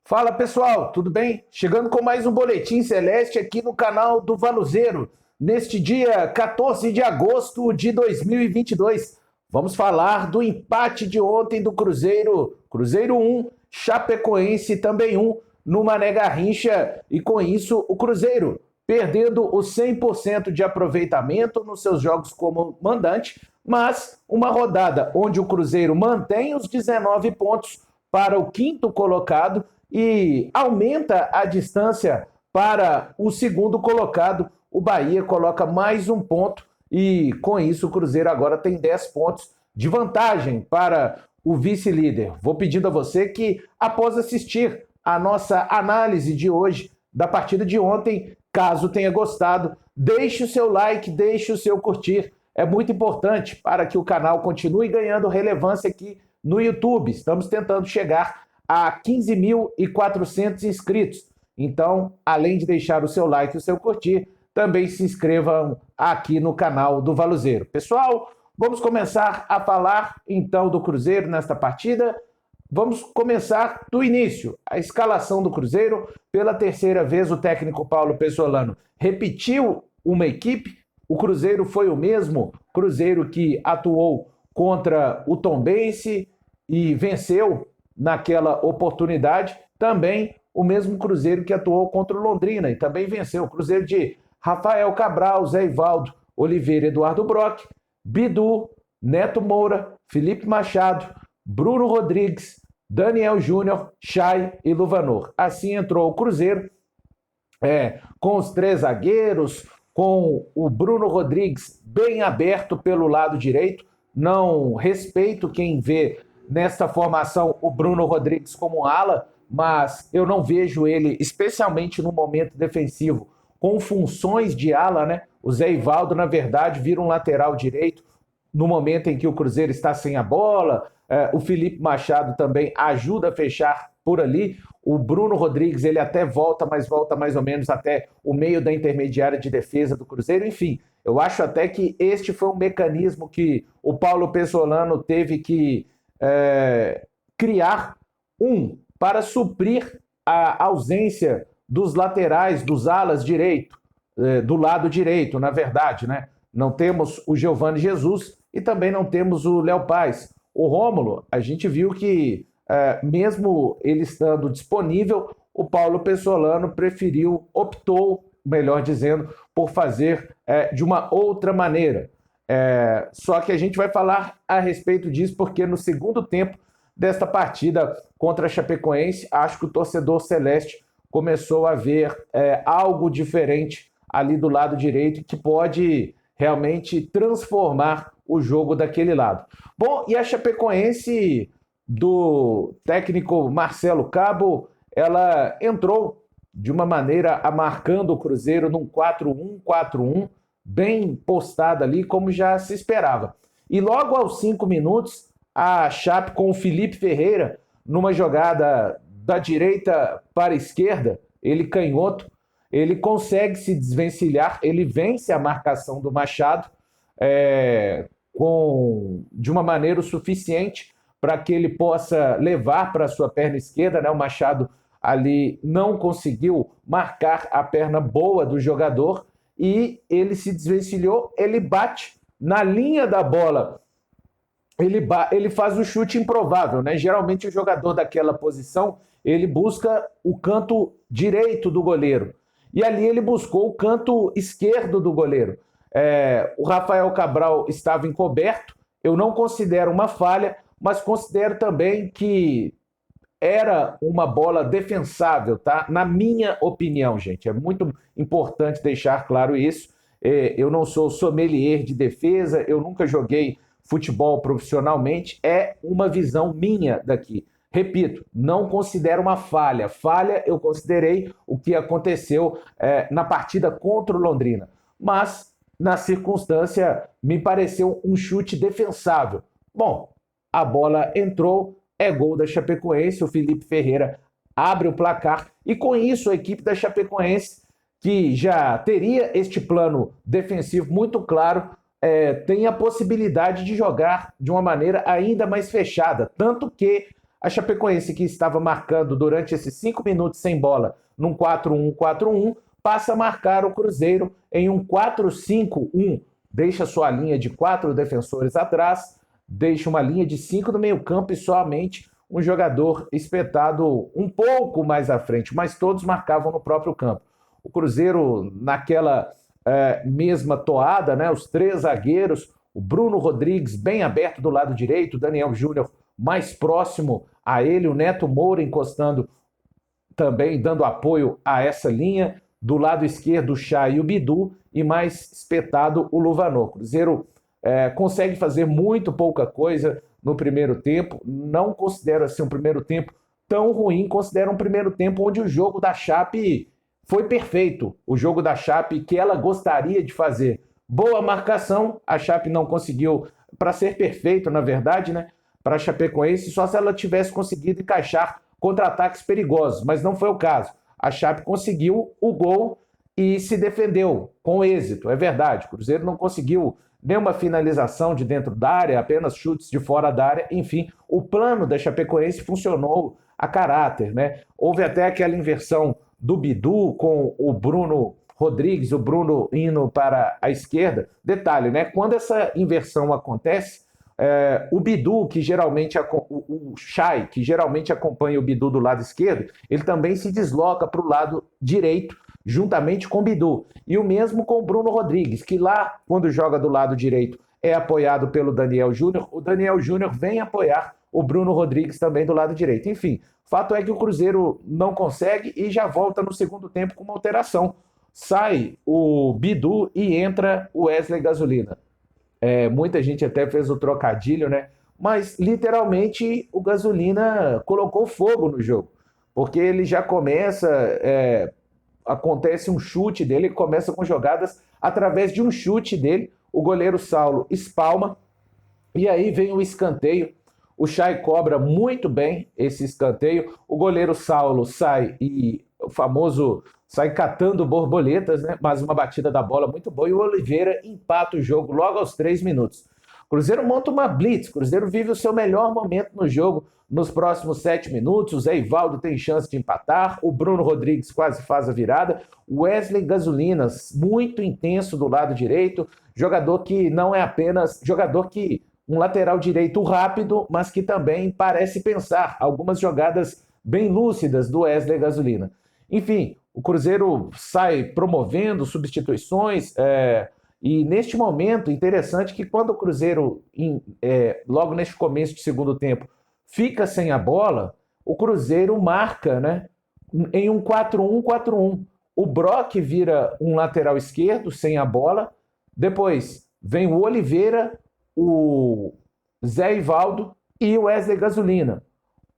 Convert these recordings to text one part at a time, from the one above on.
Fala pessoal, tudo bem? Chegando com mais um Boletim Celeste aqui no canal do Valuzeiro, neste dia 14 de agosto de 2022. Vamos falar do empate de ontem do Cruzeiro, Cruzeiro 1, Chapecoense também 1, no Mané Garrincha, e com isso o Cruzeiro perdendo o 100% de aproveitamento nos seus jogos como mandante, mas uma rodada onde o Cruzeiro mantém os 19 pontos para o quinto colocado e aumenta a distância para o segundo colocado. O Bahia coloca mais um ponto e com isso o Cruzeiro agora tem 10 pontos de vantagem para o vice-líder. Vou pedindo a você que, após assistir a nossa análise de hoje, da partida de ontem, caso tenha gostado, deixe o seu like, deixe o seu curtir. É muito importante para que o canal continue ganhando relevância aqui no YouTube. Estamos tentando chegar a 15.400 inscritos. Então, além de deixar o seu like e o seu curtir, também se inscrevam aqui no canal do Valuzeiro. Pessoal, vamos começar a falar então do Cruzeiro nesta partida. Vamos começar do início. A escalação do Cruzeiro, pela terceira vez o técnico Paulo Pessolano repetiu uma equipe. O Cruzeiro foi o mesmo Cruzeiro que atuou contra o Tombense e venceu naquela oportunidade. Também o mesmo Cruzeiro que atuou contra o Londrina e também venceu. O Cruzeiro de Rafael Cabral, Zé Ivaldo, Oliveira, Eduardo Brock, Bidu, Neto Moura, Felipe Machado, Bruno Rodrigues, Daniel Júnior, Chay e Luvanor. Assim entrou o Cruzeiro, com os três zagueiros, com o Bruno Rodrigues bem aberto pelo lado direito. Não respeito quem vê nesta formação o Bruno Rodrigues como ala, mas eu não vejo ele, especialmente no momento defensivo, com funções de ala, né? O Zé Ivaldo, na verdade, vira um lateral direito no momento em que o Cruzeiro está sem a bola. O Felipe Machado também ajuda a fechar por ali. O Bruno Rodrigues, ele até volta, mas volta mais ou menos até o meio da intermediária de defesa do Cruzeiro. Enfim, eu acho até que este foi um mecanismo que o Paulo Pessolano teve que criar para suprir a ausência dos laterais, dos alas direito, do lado direito, na verdade, né? Não temos o Giovani Jesus e também não temos o Léo Paz. O Rômulo, a gente viu que, mesmo ele estando disponível, o Paulo Pessolano optou, melhor dizendo, por fazer de uma outra maneira. Só que a gente vai falar a respeito disso porque no segundo tempo desta partida contra a Chapecoense, acho que o torcedor celeste começou a ver algo diferente ali do lado direito que pode realmente transformar o jogo daquele lado. Bom, e a Chapecoense do técnico Marcelo Cabo, ela entrou de uma maneira marcando o Cruzeiro num 4-1-4-1, bem postada ali, como já se esperava. E logo aos 5 minutos, a Chape com o Felipe Ferreira, numa jogada da direita para a esquerda, ele canhoto, ele consegue se desvencilhar, ele vence a marcação do Machado de uma maneira o suficiente para que ele possa levar para a sua perna esquerda, né? O Machado ali não conseguiu marcar a perna boa do jogador e ele se desvencilhou, ele bate na linha da bola, ele faz o chute improvável, né? Geralmente o jogador daquela posição, ele busca o canto direito do goleiro. E ali ele buscou o canto esquerdo do goleiro. O Rafael Cabral estava encoberto. Eu não considero uma falha, mas considero também que era uma bola defensável, tá? Na minha opinião, gente. É muito importante deixar claro isso. Eu não sou sommelier de defesa, eu nunca joguei futebol profissionalmente. É uma visão minha daqui. Repito, não considero uma falha. Falha eu considerei o que aconteceu na partida contra o Londrina. Mas, na circunstância, me pareceu um chute defensável. Bom, a bola entrou, é gol da Chapecoense, o Felipe Ferreira abre o placar e com isso a equipe da Chapecoense, que já teria este plano defensivo muito claro, tem a possibilidade de jogar de uma maneira ainda mais fechada. Tanto que A Chapecoense, que estava marcando durante esses 5 minutos sem bola num 4-1-4-1, passa a marcar o Cruzeiro em um 4-5-1. Deixa sua linha de 4 defensores atrás, deixa uma linha de 5 no meio-campo e somente um jogador espetado um pouco mais à frente, mas todos marcavam no próprio campo. O Cruzeiro, naquela mesma toada, né, os 3 zagueiros, o Bruno Rodrigues bem aberto do lado direito, o Daniel Júnior mais próximo a ele, o Neto Moura encostando também, dando apoio a essa linha, do lado esquerdo o Chay e o Bidu, e mais espetado o Luvanor. Cruzeiro consegue fazer muito pouca coisa no primeiro tempo, não considero assim um primeiro tempo tão ruim, considero um primeiro tempo onde o jogo da Chape foi perfeito, o jogo da Chape que ela gostaria de fazer. Boa marcação, a Chape não conseguiu, para ser perfeito, na verdade, né? Para a Chapecoense, só se ela tivesse conseguido encaixar contra-ataques perigosos, mas não foi o caso. A Chape conseguiu o gol e se defendeu com êxito, é verdade. O Cruzeiro não conseguiu nenhuma finalização de dentro da área, apenas chutes de fora da área. Enfim, o plano da Chapecoense funcionou a caráter, né? Houve até aquela inversão do Bidu com o Bruno Rodrigues, o Bruno indo para a esquerda. Detalhe, né? Quando essa inversão acontece, o Bidu, que geralmente o Chay, que geralmente acompanha o Bidu do lado esquerdo, ele também se desloca para o lado direito, juntamente com o Bidu. E o mesmo com o Bruno Rodrigues, que lá, quando joga do lado direito, é apoiado pelo Daniel Júnior. O Daniel Júnior vem apoiar o Bruno Rodrigues também do lado direito. Enfim, fato é que o Cruzeiro não consegue e já volta no segundo tempo com uma alteração. Sai o Bidu e entra o Wesley Gasolina. Muita gente até fez o trocadilho, né? Mas literalmente o Gasolina colocou fogo no jogo, porque ele já começa, acontece um chute dele, começa com jogadas através de um chute dele, o goleiro Saulo espalma, e aí vem o escanteio. O Chay cobra muito bem esse escanteio, o goleiro Saulo sai e o famoso sai catando borboletas, né? Mas uma batida da bola muito boa e o Oliveira empata o jogo logo aos 3 minutos. O Cruzeiro monta uma blitz, o Cruzeiro vive o seu melhor momento no jogo nos próximos 7 minutos. O Zé Ivaldo tem chance de empatar, o Bruno Rodrigues quase faz a virada, o Wesley Gasolinas muito intenso do lado direito, jogador que não é apenas jogador que um lateral direito rápido, mas que também parece pensar algumas jogadas bem lúcidas do Wesley Gasolina. Enfim, o Cruzeiro sai promovendo substituições e neste momento, interessante que quando o Cruzeiro, logo neste começo de segundo tempo, fica sem a bola, o Cruzeiro marca, né, em um 4-1-4-1. O Brock vira um lateral esquerdo sem a bola, depois vem o Oliveira, o Zé Ivaldo e o Wesley Gasolina.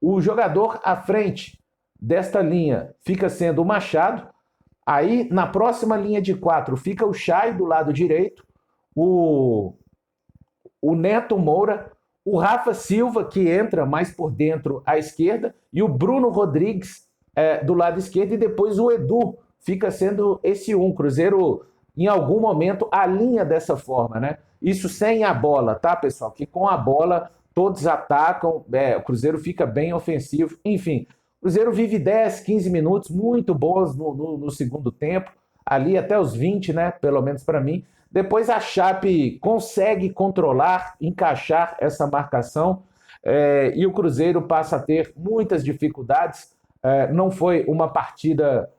O jogador à frente desta linha fica sendo o Machado. Aí, na próxima linha de 4, fica o Chay do lado direito, o Neto Moura, o Rafa Silva, que entra mais por dentro à esquerda, e o Bruno Rodrigues do lado esquerdo, e depois o Edu fica sendo esse Cruzeiro, em algum momento, alinha dessa forma, né? Isso sem a bola, tá, pessoal? Que com a bola todos atacam, o Cruzeiro fica bem ofensivo, enfim. O Cruzeiro vive 10, 15 minutos muito bons no segundo tempo, ali até os 20, né? Pelo menos para mim. Depois a Chape consegue controlar, encaixar essa marcação e o Cruzeiro passa a ter muitas dificuldades. Não foi uma partida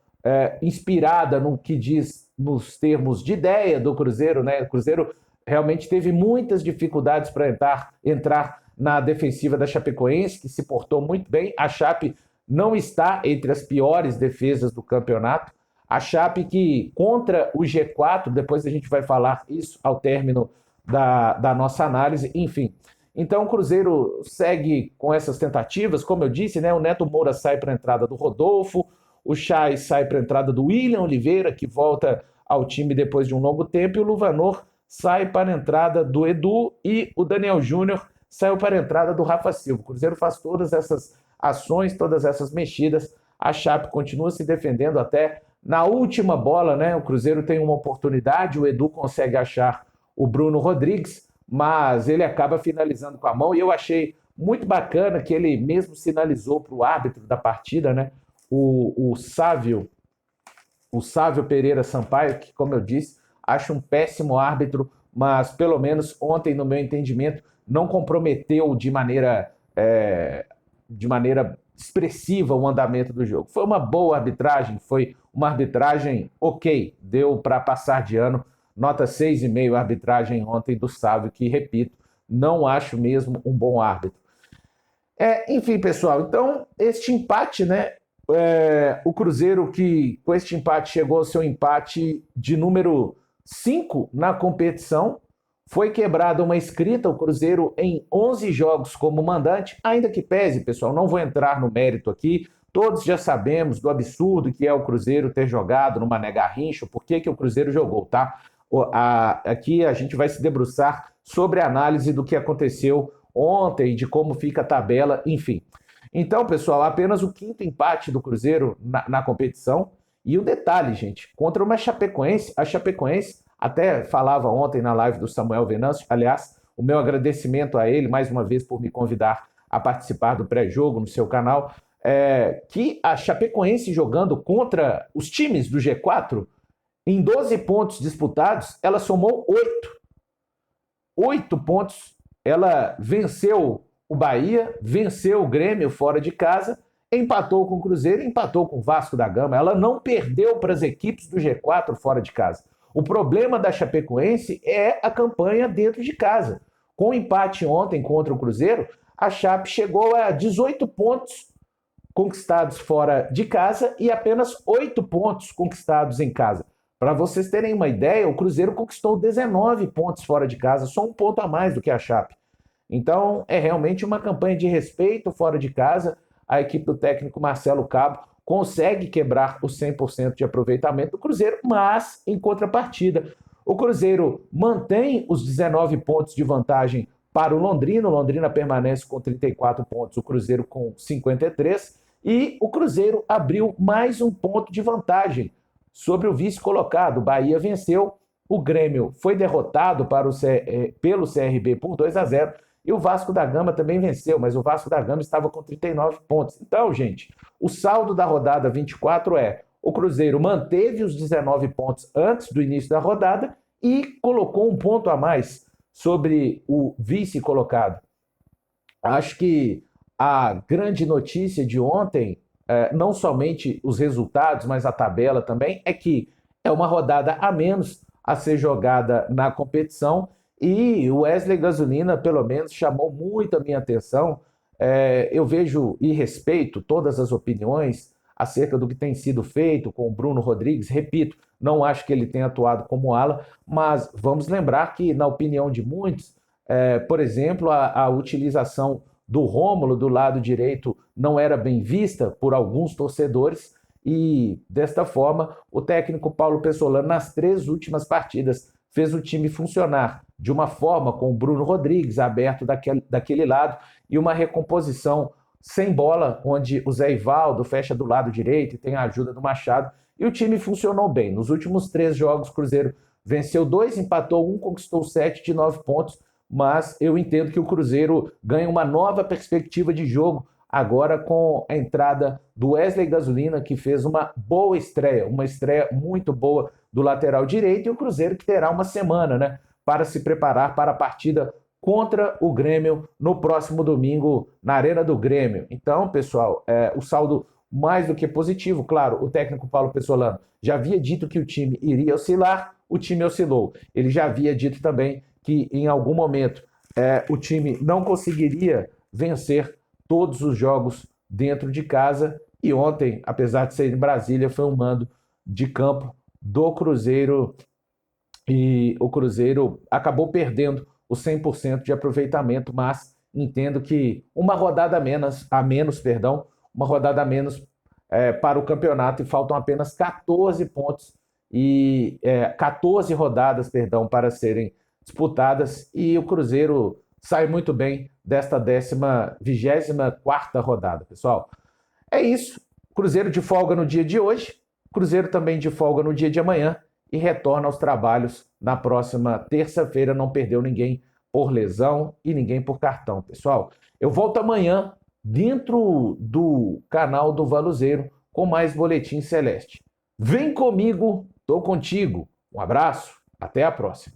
inspirada no que diz nos termos de ideia do Cruzeiro, né? O Cruzeiro realmente teve muitas dificuldades para entrar na defensiva da Chapecoense, que se portou muito bem. A Chape não está entre as piores defesas do campeonato. A Chape que contra o G4, depois a gente vai falar isso ao término da nossa análise, enfim. Então o Cruzeiro segue com essas tentativas, como eu disse, né? O Neto Moura sai para a entrada do Rodolfo, o Chay sai para a entrada do William Oliveira, que volta ao time depois de um longo tempo, e o Luvanor sai para a entrada do Edu e o Daniel Júnior saiu para a entrada do Rafa Silva. O Cruzeiro faz todas essas ações, todas essas mexidas, a Chape continua se defendendo até na última bola, né? O Cruzeiro tem uma oportunidade, o Edu consegue achar o Bruno Rodrigues, mas ele acaba finalizando com a mão, e eu achei muito bacana que ele mesmo sinalizou para o árbitro da partida, né? O Sávio Pereira Sampaio, que, como eu disse, acho um péssimo árbitro, mas pelo menos ontem, no meu entendimento, não comprometeu de maneira expressiva o andamento do jogo. Foi uma boa arbitragem, foi uma arbitragem ok, deu para passar de ano, nota 6,5 a arbitragem ontem do Sávio, que, repito, não acho mesmo um bom árbitro. Enfim, pessoal, então este empate, né? O Cruzeiro que com este empate chegou ao seu empate de número 5 na competição. Foi quebrada uma escrita, o Cruzeiro em 11 jogos como mandante, ainda que pese, pessoal, não vou entrar no mérito aqui, todos já sabemos do absurdo que é o Cruzeiro ter jogado no Mané Garrincha, por que o Cruzeiro jogou, tá? Aqui a gente vai se debruçar sobre a análise do que aconteceu ontem, de como fica a tabela, enfim. Então, pessoal, apenas o 5º empate do Cruzeiro na competição. E o detalhe, gente, contra uma Chapecoense, a Chapecoense, até falava ontem na live do Samuel Venâncio, aliás, o meu agradecimento a ele, mais uma vez, por me convidar a participar do pré-jogo no seu canal, que a Chapecoense jogando contra os times do G4, em 12 pontos disputados, ela somou 8 pontos. Ela venceu o Bahia, venceu o Grêmio fora de casa, empatou com o Cruzeiro, empatou com o Vasco da Gama. Ela não perdeu para as equipes do G4 fora de casa. O problema da Chapecoense é a campanha dentro de casa. Com o empate ontem contra o Cruzeiro, a Chape chegou a 18 pontos conquistados fora de casa e apenas 8 pontos conquistados em casa. Para vocês terem uma ideia, o Cruzeiro conquistou 19 pontos fora de casa, só um ponto a mais do que a Chape. Então, é realmente uma campanha de respeito fora de casa. A equipe do técnico Marcelo Cabo consegue quebrar o 100% de aproveitamento do Cruzeiro, mas, em contrapartida, o Cruzeiro mantém os 19 pontos de vantagem para o Londrina. O Londrina permanece com 34 pontos, o Cruzeiro com 53, e o Cruzeiro abriu mais um ponto de vantagem sobre o vice-colocado. O Bahia venceu, o Grêmio foi derrotado pelo CRB por 2-0, e o Vasco da Gama também venceu, mas o Vasco da Gama estava com 39 pontos. Então, gente, o saldo da rodada 24 o Cruzeiro manteve os 19 pontos antes do início da rodada e colocou um ponto a mais sobre o vice-colocado. Acho que a grande notícia de ontem, não somente os resultados, mas a tabela também, é que é uma rodada a menos a ser jogada na competição. E o Wesley Gasolina, pelo menos, chamou muito a minha atenção. Eu vejo e respeito todas as opiniões acerca do que tem sido feito com o Bruno Rodrigues. Repito, não acho que ele tenha atuado como ala, mas vamos lembrar que, na opinião de muitos, por exemplo, a utilização do Rômulo do lado direito não era bem vista por alguns torcedores. E, desta forma, o técnico Paulo Pessolano, nas 3 últimas partidas, fez o time funcionar de uma forma com o Bruno Rodrigues aberto daquele lado e uma recomposição sem bola, onde o Zé Ivaldo fecha do lado direito e tem a ajuda do Machado, e o time funcionou bem. Nos últimos 3 jogos, o Cruzeiro venceu 2, empatou 1, conquistou 7 de 9 pontos, mas eu entendo que o Cruzeiro ganha uma nova perspectiva de jogo agora com a entrada do Wesley Gasolina, que fez uma boa estreia, uma estreia muito boa do lateral direito, e o Cruzeiro que terá uma semana, né, para se preparar para a partida contra o Grêmio no próximo domingo na Arena do Grêmio. Então, pessoal, o saldo mais do que positivo. Claro, o técnico Paulo Pessolano já havia dito que o time iria oscilar, o time oscilou. Ele já havia dito também que em algum momento o time não conseguiria vencer todos os jogos dentro de casa, e ontem, apesar de ser em Brasília, foi um mando de campo do Cruzeiro, e o Cruzeiro acabou perdendo o 100% de aproveitamento, mas entendo que uma rodada a menos, uma rodada a menos para o campeonato, e faltam apenas 14 pontos e 14 rodadas, para serem disputadas, e o Cruzeiro sai muito bem desta 24ª rodada, pessoal. É isso. Cruzeiro de folga no dia de hoje, Cruzeiro também de folga no dia de amanhã, e retorna aos trabalhos na próxima terça-feira. Não perdeu ninguém por lesão e ninguém por cartão, pessoal. Eu volto amanhã dentro do canal do Valuzeiro com mais Boletim Celeste. Vem comigo, tô contigo. Um abraço, até a próxima.